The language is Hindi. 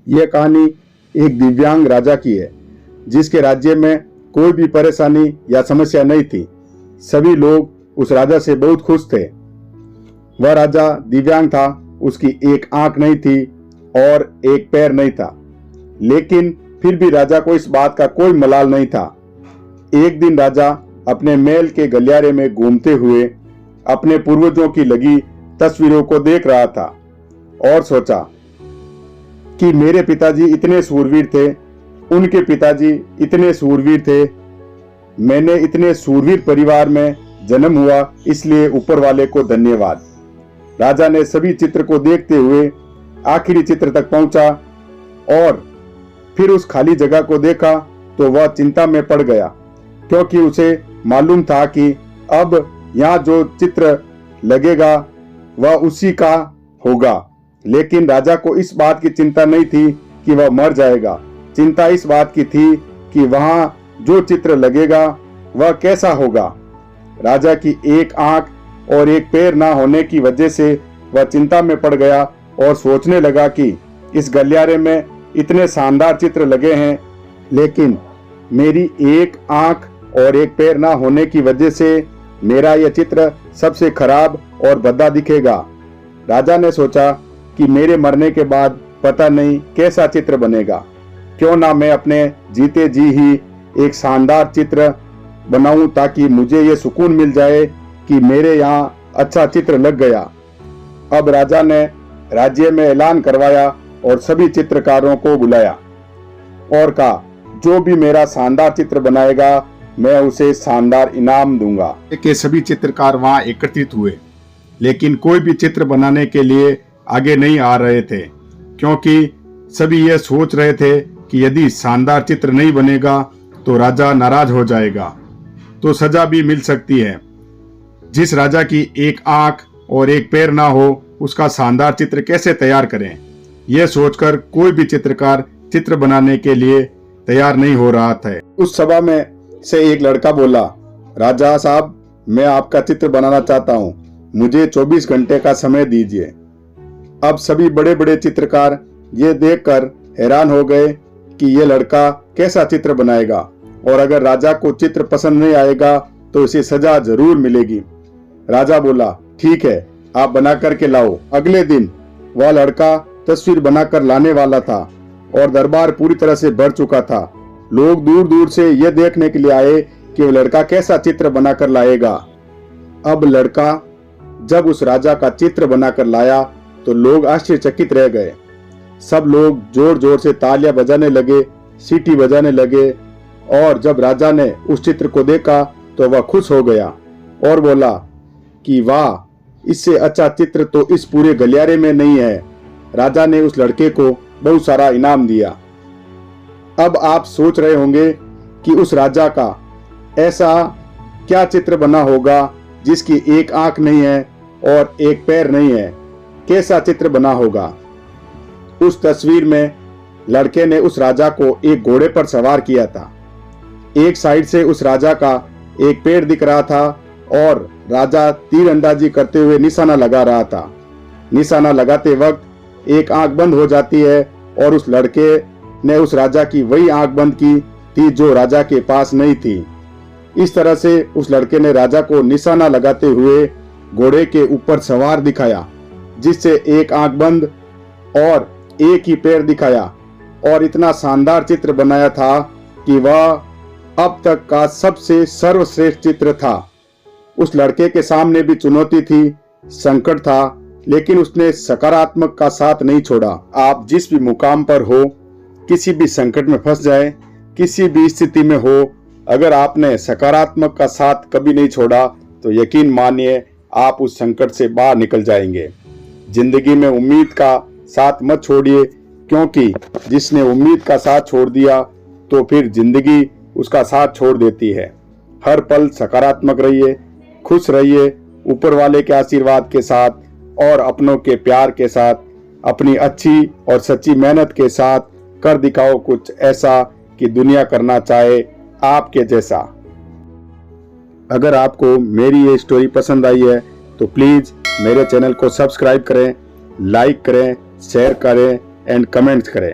यह कहानी एक दिव्यांग राजा की है जिसके राज्य में कोई भी परेशानी या समस्या नहीं थी। सभी लोग उस राजा से बहुत खुश थे। वह राजा दिव्यांग था, उसकी एक आंख नहीं थी और एक पैर नहीं था, लेकिन फिर भी राजा को इस बात का कोई मलाल नहीं था। एक दिन राजा अपने महल के गलियारे में घूमते हुए अपने पूर्वजों की लगी तस्वीरों को देख रहा था और सोचा कि मेरे पिताजी इतने सूरवीर थे, उनके पिताजी इतने सूरवीर थे, मैंने इतने सूरवीर परिवार में जन्म हुआ, इसलिए ऊपर वाले को धन्यवाद। राजा ने सभी चित्र को देखते हुए आखिरी चित्र तक पहुंचा और फिर उस खाली जगह को देखा तो वह चिंता में पड़ गया, क्योंकि उसे मालूम था कि अब यहाँ जो चित्र लगेगा वह उसी का होगा। लेकिन राजा को इस बात की चिंता नहीं थी कि वह मर जाएगा। चिंता इस बात की थी कि वहाँ जो चित्र लगेगा वह कैसा होगा। राजा की एक आंख और एक पैर ना होने की वजह से वह चिंता में पड़ गया और सोचने लगा कि इस गलियारे में इतने शानदार चित्र लगे हैं, लेकिन मेरी एक आंख और एक पैर ना होने की वजह से मेरा यह चित्र सबसे खराब और भद्दा दिखेगा। राजा ने सोचा कि मेरे मरने के बाद पता नहीं कैसा चित्र बनेगा, क्यों ना मैं अपने जीते जी ही एक शानदार चित्र बनाऊं, ताकि मुझे ये सुकून मिल जाए कि मेरे यहाँ अच्छा चित्र लग गया। अब राजा ने राज्य में ऐलान करवाया और सभी चित्रकारों को बुलाया और कहा, जो भी मेरा शानदार चित्र बनाएगा मैं उसे शानदार इनाम दूंगा। के सभी चित्रकार वहां एकत्रित हुए, लेकिन कोई भी चित्र बनाने के लिए आगे नहीं आ रहे थे, क्योंकि सभी यह सोच रहे थे कि यदि शानदार चित्र नहीं बनेगा तो राजा नाराज हो जाएगा, तो सजा भी मिल सकती है। जिस राजा की एक आंख और एक पैर ना हो उसका शानदार चित्र कैसे तैयार करें, यह सोचकर कोई भी चित्रकार चित्र बनाने के लिए तैयार नहीं हो रहा था। उस सभा में से एक लड़का बोला, राजा साहब, मैं आपका चित्र बनाना चाहता हूँ, मुझे 24 घंटे का समय दीजिए। अब सभी बड़े बड़े चित्रकार ये देखकर हैरान हो गए कि ये लड़का कैसा चित्र बनाएगा, और अगर राजा को चित्र पसंद नहीं आएगा तो इसे सजा जरूर मिलेगी। राजा बोला, ठीक है, आप बना करके लाओ। अगले दिन वह लड़का तस्वीर बनाकर लाने वाला था और दरबार पूरी तरह से भर चुका था। लोग दूर दूर से यह देखने के लिए आए कि वह लड़का कैसा चित्र बनाकर लाएगा। अब लड़का जब उस राजा का चित्र बनाकर लाया तो लोग आश्चर्यचकित रह गए। सब लोग जोर जोर से तालियां बजाने लगे, सीटी बजाने लगे, और जब राजा ने उस चित्र को देखा तो वह खुश हो गया और बोला कि वाह, इससे अच्छा चित्र तो इस पूरे गलियारे में नहीं है। राजा ने उस लड़के को बहुत सारा इनाम दिया। अब आप सोच रहे होंगे कि उस राजा का ऐसा क्या चित्र बना होगा जिसकी एक आंख नहीं है और एक पैर नहीं है, कैसा चित्र बना होगा। उस तस्वीर में लड़के ने उस राजा को एक घोड़े पर सवार किया था। एक साइड से उस राजा का एक पैर दिख रहा था और राजा तीरंदाजी करते हुए निशाना लगा रहा था। निशाना लगाते वक्त एक आंख बंद हो जाती है और उस लड़के ने उस राजा की वही आंख बंद की थी जो राजा के पास नहीं थी। इस तरह से उस लड़के ने राजा को निशाना लगाते हुए घोड़े के ऊपर सवार दिखाया, जिससे एक आंख बंद और एक ही पैर दिखाया, और इतना शानदार चित्र बनाया था कि वह अब तक का सबसे सर्वश्रेष्ठ चित्र था। उस लड़के के सामने भी चुनौती थी, संकट था, लेकिन उसने सकारात्मक का साथ नहीं छोड़ा। आप जिस भी मुकाम पर हो, किसी भी संकट में फंस जाए, किसी भी स्थिति में हो, अगर आपने सकारात्मक का साथ कभी नहीं छोड़ा तो यकीन मानिए आप उस संकट से बाहर निकल जाएंगे। जिंदगी में उम्मीद का साथ मत छोड़िए, क्योंकि जिसने उम्मीद का साथ छोड़ दिया तो फिर जिंदगी उसका साथ छोड़ देती है। हर पल सकारात्मक रहिए, खुश रहिए, ऊपर वाले के आशीर्वाद के साथ और अपनों के प्यार के साथ, अपनी अच्छी और सच्ची मेहनत के साथ कर दिखाओ कुछ ऐसा कि दुनिया करना चाहे आपके जैसा। अगर आपको मेरी ये स्टोरी पसंद आई है तो प्लीज मेरे चैनल को सब्सक्राइब करें, लाइक करें, शेयर करें एंड कमेंट्स करें।